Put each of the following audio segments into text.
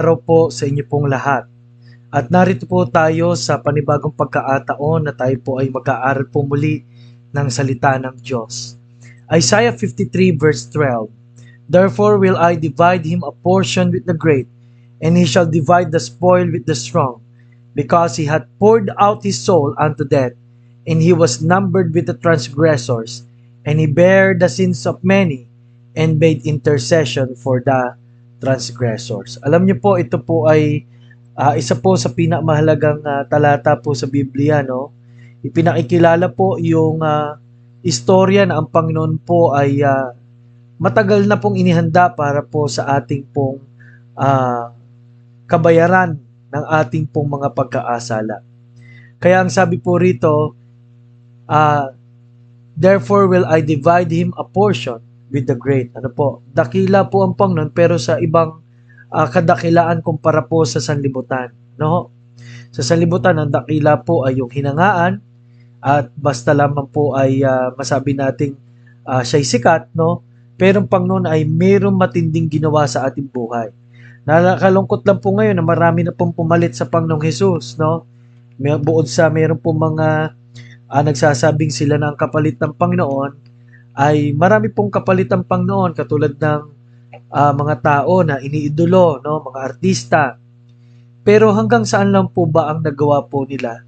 araw po sa inyo pong lahat. At narito po tayo sa panibagong pagkakataon na tayo po ay mag-aaral po muli ng salita ng Diyos. Isaiah 53 verse 12. Therefore will I divide him a portion with the great, and he shall divide the spoil with the strong, because he had poured out his soul unto death, and he was numbered with the transgressors, and he bare the sins of many, and made intercession for the transgressors. Alam niyo po, ito po ay isa po sa pinakamahalagang talata po sa Biblia, no? Ipinakikilala po yung istorya na ang Panginoon po ay matagal na pong inihanda para po sa ating pong ah, kabayaran ng ating pong mga pagkaasala. Kaya ang sabi po rito, uh, therefore will I divide him a portion with the great. Ano po? Dakila po ang Panginoon pero sa ibang kadakilaan kumpara po sa sanlibutan. No? Sa sanlibutan, ang dakila po ay yung hinangaan at basta lamang po ay masabi nating siya'y sikat, no? Pero ang Panginoon ay mayroong matinding ginawa sa ating buhay. Nakakalungkot lang po ngayon na marami na pong pumalit sa Panginoong Hesus, no? Buod sa mayroon po mga nagsasabing sila na ang kapalit ng Panginoon, ay marami pong kapalit ng Panginoon katulad ng mga tao na iniidolo, no? Mga artista. Pero hanggang saan lang po ba ang nagawa po nila?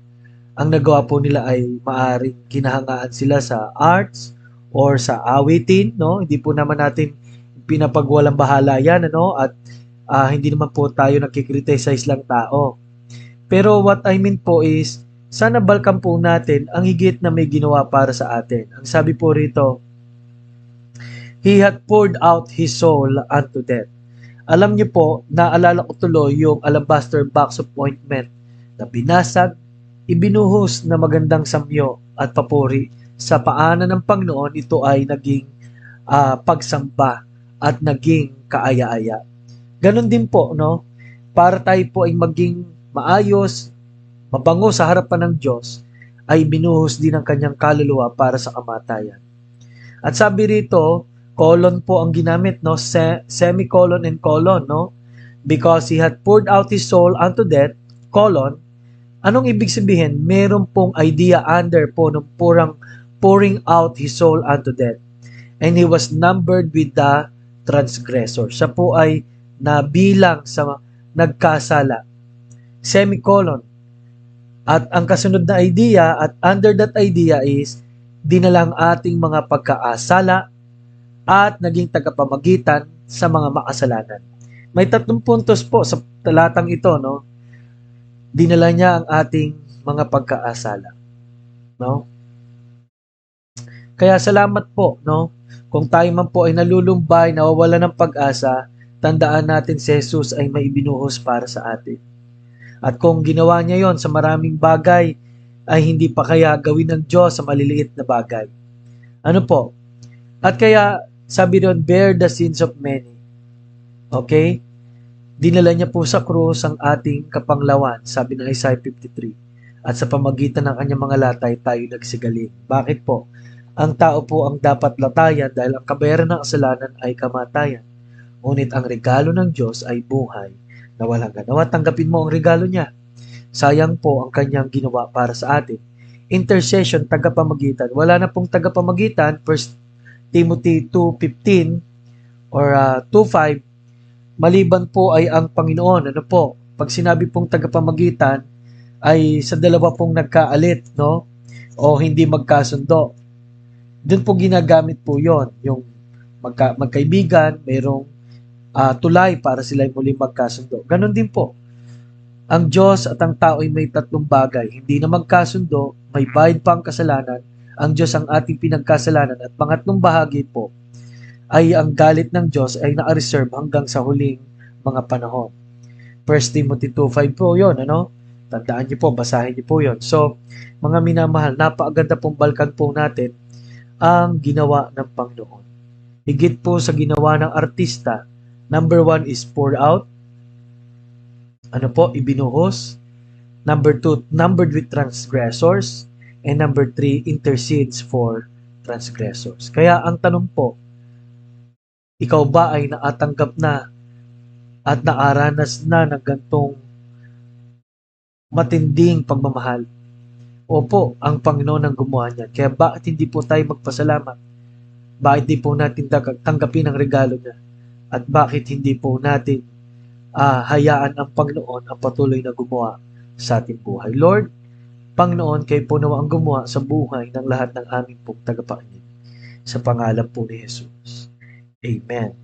Ang nagawa po nila ay maaring kinahangaan sila sa arts or sa awitin, no? Hindi po naman natin pinapagwalang bahala yan, ano? At hindi naman po tayo nakikriticize lang tao. Pero what I mean po is, sana balkan po natin ang higit na may ginawa para sa atin. Ang sabi po rito, He had poured out His soul unto death. Alam niyo po, naalala ko tuloy yung alabaster box of ointment na binasag, ibinuhos na magandang samyo at papuri sa paanan ng Panginoon. Ito ay naging pagsamba at naging kaaya-aya. Ganon din po, no? Para tayo po ay maging maayos, mabango sa harapan ng Diyos, ay binuhos din ang kanyang kaluluwa para sa kamatayan. At sabi rito, colon po ang ginamit, no? Semicolon and colon, no? Because he had poured out his soul unto death, colon. Anong ibig sabihin? Meron pong idea under po ng pouring out his soul unto death. And he was numbered with the transgressor. Siya po ay nabilang sa nagkasala. Semicolon. At ang kasunod na idea at under that idea is dinalang ating mga pagkaasala at naging tagapamagitan sa mga makasalanan. May 3 puntos po sa talatang ito, no? Dinala niya ang ating mga pagkaasala, no? Kaya salamat po, no? Kung tayo man po ay nalulumbay, nawawala ng pag-asa, tandaan natin si Jesus ay may ibinuhos para sa atin. At kung ginawa niya yon sa maraming bagay, ay hindi pa kaya gawin ng Diyos sa maliliit na bagay. Ano po? At kaya, sabi doon, bear the sins of many. Okay? Dinala niya po sa krus ang ating kapanglawan, sabi ng Isaiah 53. At sa pamagitan ng kanyang mga latay, tayo nagsigaling. Bakit po? Ang tao po ang dapat latayan dahil ang kabayaran ng kasalanan ay kamatayan. Ngunit ang regalo ng Diyos ay buhay na walang ganawa. Tanggapin mo ang regalo niya. Sayang po ang kanyang ginawa para sa atin. Intercession, tagapamagitan. Wala na pong tagapamagitan. 1 Timothy 2:15 or 2:5. Maliban po ay ang Panginoon. Ano po? Pag sinabi pong tagapamagitan ay sa dalawa pong nagkaalit, no? O hindi magkasundo. Doon po ginagamit po yon, yung magkaibigan, mayroong tulay para sila muling magkasundo. Ganon din po. Ang Diyos at ang tao ay may 3 bagay. Hindi na magkasundo, may bayad pa ang kasalanan, ang Diyos ang ating pinagkasalanan, at pangatlong bahagi po ay ang galit ng Diyos ay naka-reserve hanggang sa huling mga panahon. 1 Timothy 2:5 po yun, ano? Tandaan niyo po, basahin niyo po yun. So, mga minamahal, napakaganda pong balkan po natin ang ginawa ng Panginoon. Higit po sa ginawa ng artista, number 1 is pour out. Ano po? Ibinuhos. Number 2, numbered with transgressors. And number 3, intercedes for transgressors. Kaya ang tanong po, ikaw ba ay nakatanggap na at naaranas na ng gantong matinding pagmamahal. Opo, ang Panginoon ang gumawa niyan. Kaya bakit hindi po tayo magpasalamat? Bakit di po natin tanggapin ang regalo niya? At bakit hindi po natin hayaan ang Panginoon ang patuloy na gumawa sa ating buhay? Lord, Panginoon, kayo po nawa ang gumawa sa buhay ng lahat ng aming pong tagapangin. Sa pangalan po ni Jesus. Amen.